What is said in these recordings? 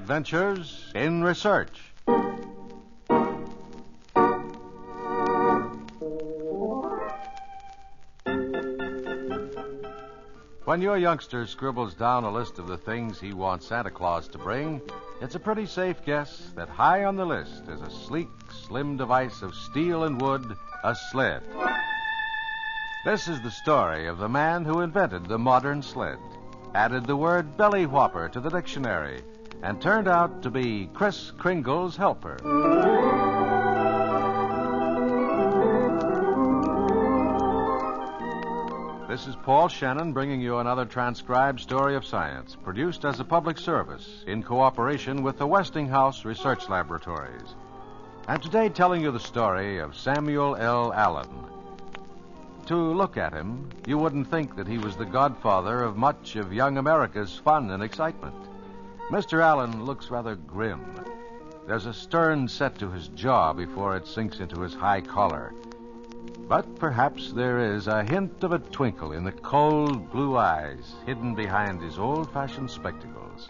Adventures in Research. When your youngster scribbles down a list of the things he wants Santa Claus to bring, it's a pretty safe guess that high on the list is a sleek, slim device of steel and wood, a sled. This is the story of the man who invented the modern sled, added the word belly whopper to the dictionary, and turned out to be Kris Kringle's helper. This is Paul Shannon bringing you another transcribed story of science, produced as a public service in cooperation with the Westinghouse Research Laboratories. And today telling you the story of Samuel L. Allen. To look at him, you wouldn't think that he was the godfather of much of young America's fun and excitement. Mr. Allen looks rather grim. There's a stern set to his jaw before it sinks into his high collar. But perhaps there is a hint of a twinkle in the cold blue eyes hidden behind his old-fashioned spectacles.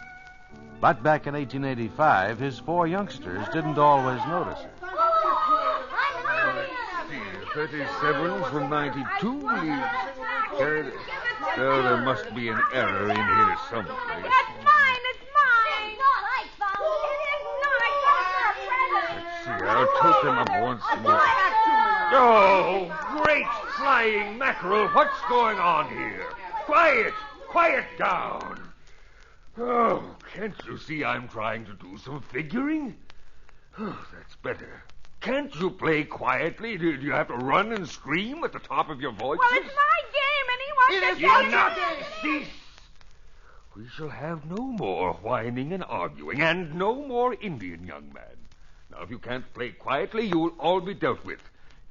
But back in 1885, his four youngsters didn't always notice it. 37 from 92 leaves. There must be an error in here someplace. That's mine. It's mine. Let's see. I'll tote them up once more. Oh, great flying mackerel. What's going on here? Quiet down. Oh, can't you see I'm trying to do some figuring? Oh, that's better. Can't you play quietly? Do you have to run and scream at the top of your voices? Well, it's my game, and he wants to... You not cease. We shall have no more whining and arguing, and no more Indian, young man. Now, if you can't play quietly, you'll all be dealt with.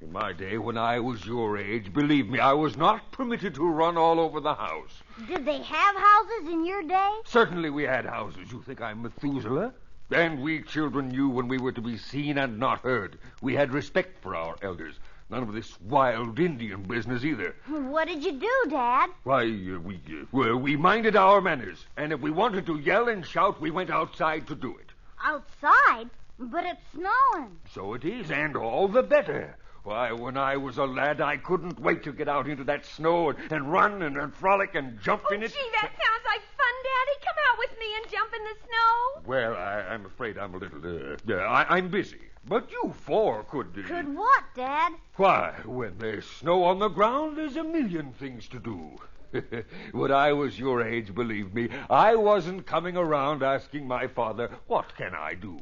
In my day, when I was your age, believe me, I was not permitted to run all over the house. Did they have houses in your day? Certainly we had houses. You think I'm Methuselah? And we children knew when we were to be seen and not heard. We had respect for our elders. None of this wild Indian business either. What did you do, Dad? Why, we minded our manners. And if we wanted to yell and shout, we went outside to do it. Outside? But it's snowing. So it is, and all the better. Why, when I was a lad, I couldn't wait to get out into that snow and run and frolic and jump in it. Gee, that sounds like fun, Daddy. Come out with me and jump in the snow. Well, I'm afraid I'm a little, I'm busy. But you four could... Could what, Dad? Why, when there's snow on the ground, there's a million things to do. When I was your age, believe me, I wasn't coming around asking my father, what can I do?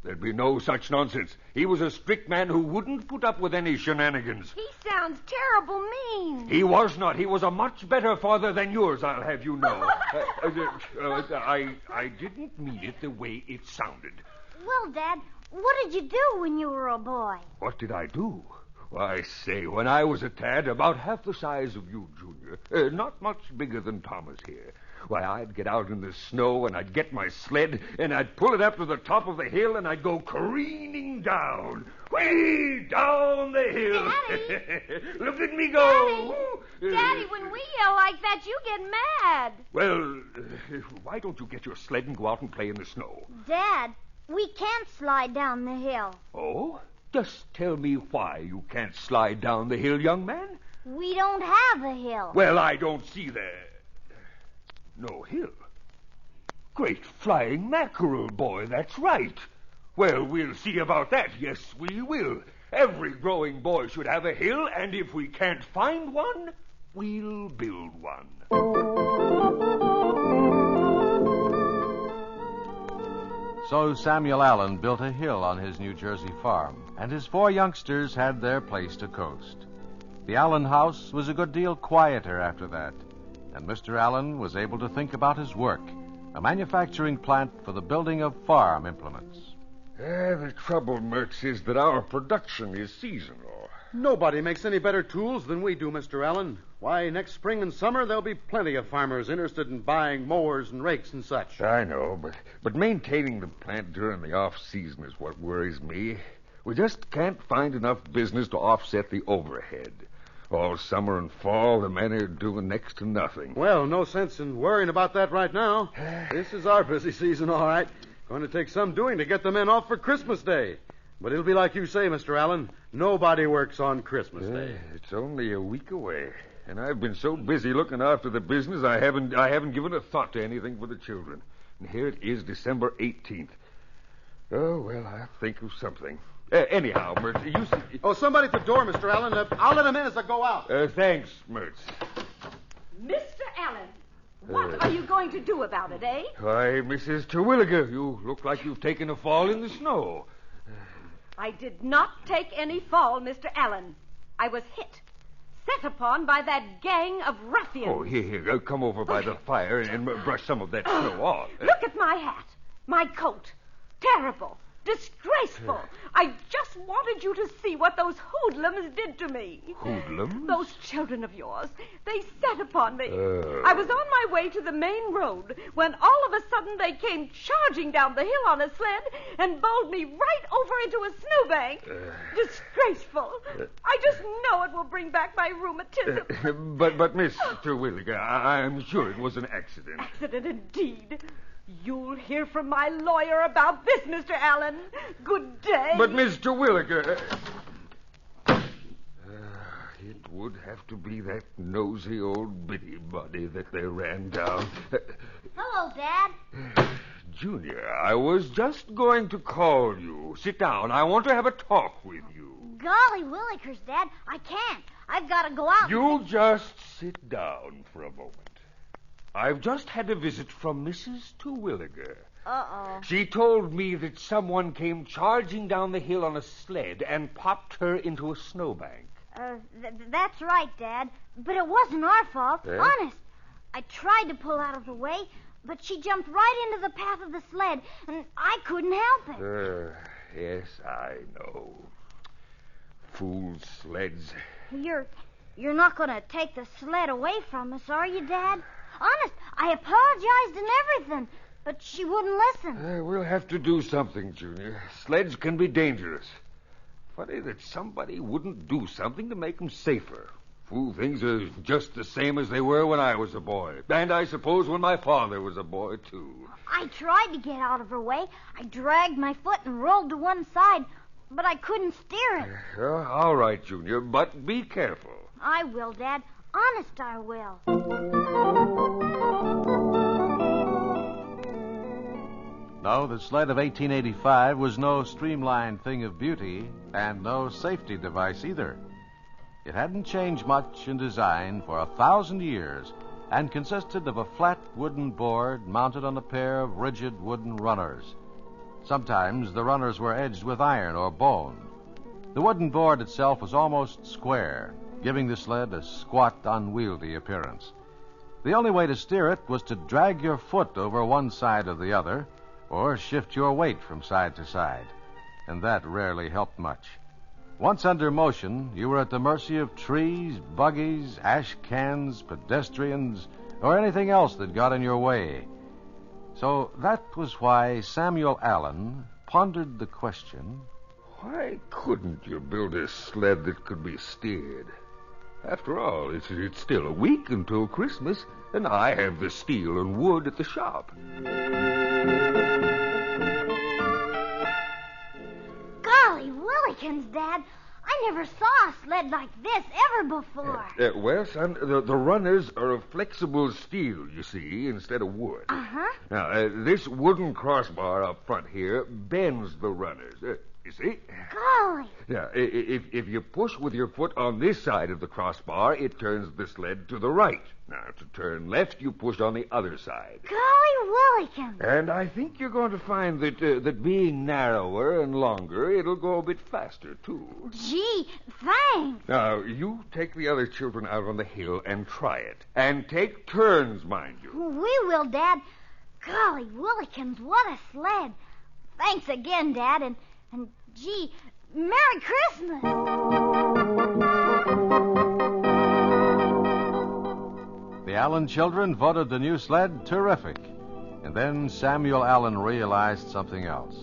There'd be no such nonsense. He was a strict man who wouldn't put up with any shenanigans. He sounds terrible mean. He was not. He was a much better father than yours, I'll have you know. I didn't mean it the way it sounded. Well, Dad, what did you do when you were a boy? What did I do? Why, say, when I was a tad, about half the size of you, Junior, not much bigger than Thomas here, why, I'd get out in the snow, and I'd get my sled, and I'd pull it up to the top of the hill, and I'd go careening down. Way down the hill. Daddy! Look at me go. Daddy, when we yell like that, you get mad. Well, why don't you get your sled and go out and play in the snow? Dad, we can't slide down the hill. Oh? Just tell me why you can't slide down the hill, young man. We don't have a hill. Well, I don't see no hill. Great flying mackerel, boy, that's right. Well, we'll see about that. Yes, we will. Every growing boy should have a hill, and if we can't find one, we'll build one. So Samuel Allen built a hill on his New Jersey farm, and his four youngsters had their place to coast. The Allen house was a good deal quieter after that, and Mr. Allen was able to think about his work, a manufacturing plant for the building of farm implements. The trouble, Mertz, is that our production is seasonal. Nobody makes any better tools than we do, Mr. Allen. Why, next spring and summer, there'll be plenty of farmers interested in buying mowers and rakes and such. I know, but maintaining the plant during the off-season is what worries me. We just can't find enough business to offset the overhead. All summer and fall, the men are doing next to nothing. Well, no sense in worrying about that right now. This is our busy season, all right. Going to take some doing to get the men off for Christmas Day. But it'll be like you say, Mr. Allen. Nobody works on Christmas Day. It's only a week away. And I've been so busy looking after the business, I haven't given a thought to anything for the children. And here it is, December 18th. Oh, well, I'll think of something. Anyhow, Mertz, you see... Oh, somebody at the door, Mr. Allen. I'll let him in as I go out. Thanks, Mertz. Mr. Allen, what are you going to do about it, eh? Why, Mrs. Terwilliger, you look like you've taken a fall in the snow. I did not take any fall, Mr. Allen. I was hit, set upon by that gang of ruffians. Oh, here, come over by the fire and brush some of that snow off. Look at my hat, my coat. Terrible. Disgraceful. I just wanted you to see what those hoodlums did to me. Hoodlums? Those children of yours. They set upon me. I was on my way to the main road when all of a sudden they came charging down the hill on a sled and bowled me right over into a snowbank. Disgraceful. I just know it will bring back my rheumatism. But Miss Terwilliger, I'm sure it was an accident. Accident indeed. You'll hear from my lawyer about this, Mr. Allen. Good day. But, Miss Terwilliger... it would have to be that nosy old busybody that they ran down. Hello, Dad. Junior, I was just going to call you. Sit down. I want to have a talk with you. Golly willikers, Dad. I can't. I've got to go out. You just sit down for a moment. I've just had a visit from Mrs. Terwilliger. Uh-oh. She told me that someone came charging down the hill on a sled and popped her into a snowbank. That's right, Dad. But it wasn't our fault. Eh? Honest. I tried to pull out of the way, but she jumped right into the path of the sled, and I couldn't help it. Yes, I know. Fool sleds. You're not going to take the sled away from us, are you, Dad? Honest, I apologized and everything, but she wouldn't listen. We'll have to do something, Junior. Sleds can be dangerous. Funny that somebody wouldn't do something to make them safer. Fool things are just the same as they were when I was a boy. And I suppose when my father was a boy, too. I tried to get out of her way. I dragged my foot and rolled to one side, but I couldn't steer it. All right, Junior, but be careful. I will, Dad. Honest, I will. No, the sled of 1885 was no streamlined thing of beauty and no safety device either. It hadn't changed much in design for 1,000 years and consisted of a flat wooden board mounted on a pair of rigid wooden runners. Sometimes the runners were edged with iron or bone. The wooden board itself was almost square, giving the sled a squat, unwieldy appearance. The only way to steer it was to drag your foot over one side or the other, or shift your weight from side to side, and that rarely helped much. Once under motion, you were at the mercy of trees, buggies, ash cans, pedestrians, or anything else that got in your way. So that was why Samuel Allen pondered the question, why couldn't you build a sled that could be steered? After all, it's still a week until Christmas, and I have the steel and wood at the shop. Golly willikins, Dad. I never saw a sled like this ever before. Well, son, the runners are of flexible steel, you see, instead of wood. Uh-huh. Now, this wooden crossbar up front here bends the runners. You see? Golly. Yeah, if you push with your foot on this side of the crossbar, it turns the sled to the right. Now, to turn left, you push on the other side. Golly willikins. And I think you're going to find that being narrower and longer, it'll go a bit faster, too. Gee, thanks. Now, you take the other children out on the hill and try it. And take turns, mind you. We will, Dad. Golly willikins, what a sled. Thanks again, Dad, and gee, Merry Christmas. The Allen children voted the new sled terrific. And then Samuel Allen realized something else.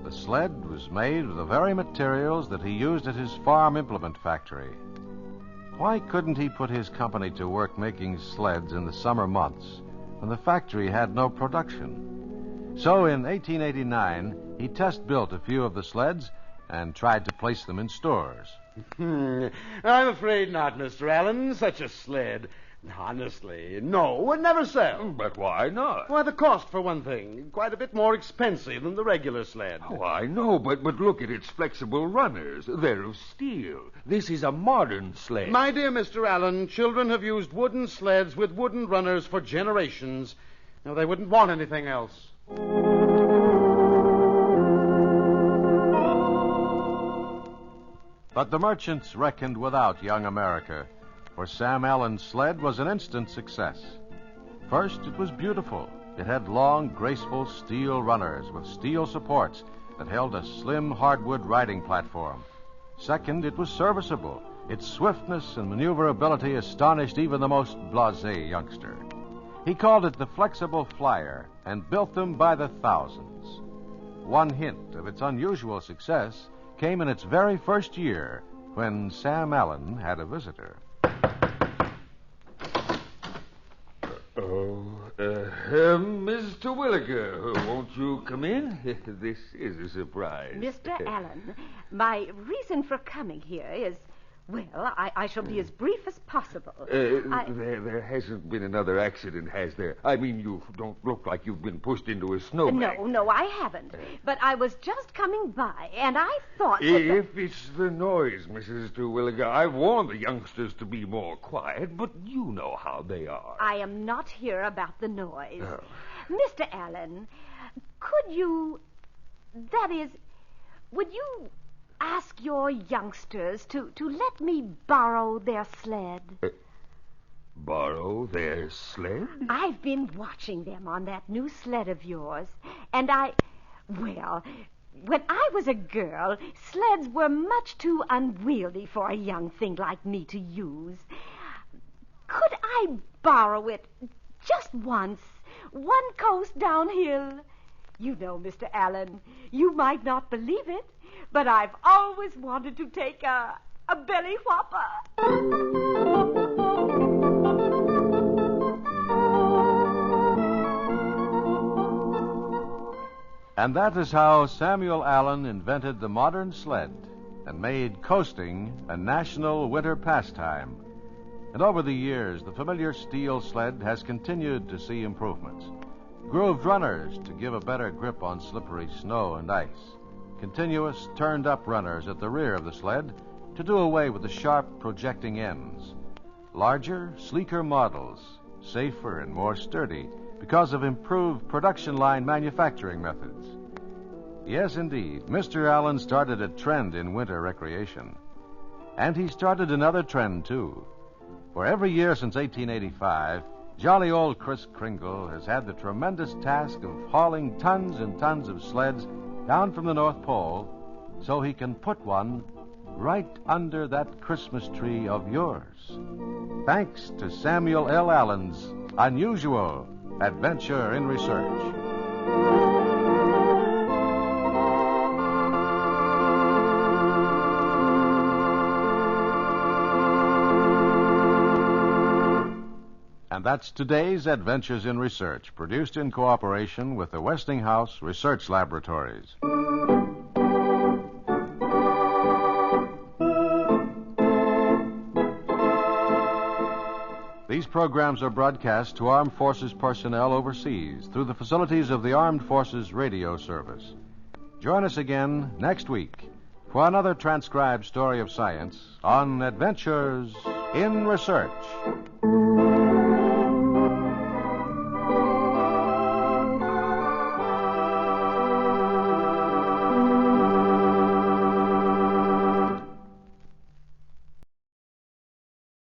The sled was made of the very materials that he used at his farm implement factory. Why couldn't he put his company to work making sleds in the summer months when the factory had no production? So in 1889, he test-built a few of the sleds and tried to place them in stores. I'm afraid not, Mr. Allen. Such a sled. Honestly, no, would never sell. But why not? Why, the cost, for one thing. Quite a bit more expensive than the regular sled. Oh, I know, but look at its flexible runners. They're of steel. This is a modern sled. My dear Mr. Allen, children have used wooden sleds with wooden runners for generations. Now, they wouldn't want anything else. But the merchants reckoned without young America, for Sam Allen's sled was an instant success. First, it was beautiful. It had long, graceful steel runners with steel supports that held a slim hardwood riding platform. Second, it was serviceable. Its swiftness and maneuverability astonished even the most blasé youngster. He called it the Flexible Flyer and built them by the thousands. One hint of its unusual success came in its very first year when Sam Allen had a visitor. Mr. Williger, won't you come in? This is a surprise. Mr. Allen, my reason for coming here is, well, I shall be as brief as possible. There hasn't been another accident, has there? I mean, you don't look like you've been pushed into a snowbank. No, I haven't. But I was just coming by, and I thought that If it's the noise, Mrs. Terwilliger, I've warned the youngsters to be more quiet, but you know how they are. I am not here about the noise. Oh. Mr. Allen, could you... That is, would you ask your youngsters to let me borrow their sled? Borrow their sled? I've been watching them on that new sled of yours, and well, when I was a girl, sleds were much too unwieldy for a young thing like me to use. Could I borrow it just once, one coast downhill? You know, Mr. Allen, you might not believe it, but I've always wanted to take a belly whopper. And that is how Samuel Allen invented the modern sled and made coasting a national winter pastime. And over the years, the familiar steel sled has continued to see improvements. Grooved runners to give a better grip on slippery snow and ice. Continuous turned-up runners at the rear of the sled to do away with the sharp projecting ends. Larger, sleeker models, safer and more sturdy because of improved production line manufacturing methods. Yes, indeed, Mr. Allen started a trend in winter recreation. And he started another trend, too. For every year since 1885, jolly old Kris Kringle has had the tremendous task of hauling tons and tons of sleds down from the North Pole so he can put one right under that Christmas tree of yours. Thanks to Samuel L. Allen's unusual adventure in research. And that's today's Adventures in Research, produced in cooperation with the Westinghouse Research Laboratories. These programs are broadcast to Armed Forces personnel overseas through the facilities of the Armed Forces Radio Service. Join us again next week for another transcribed story of science on Adventures in Research.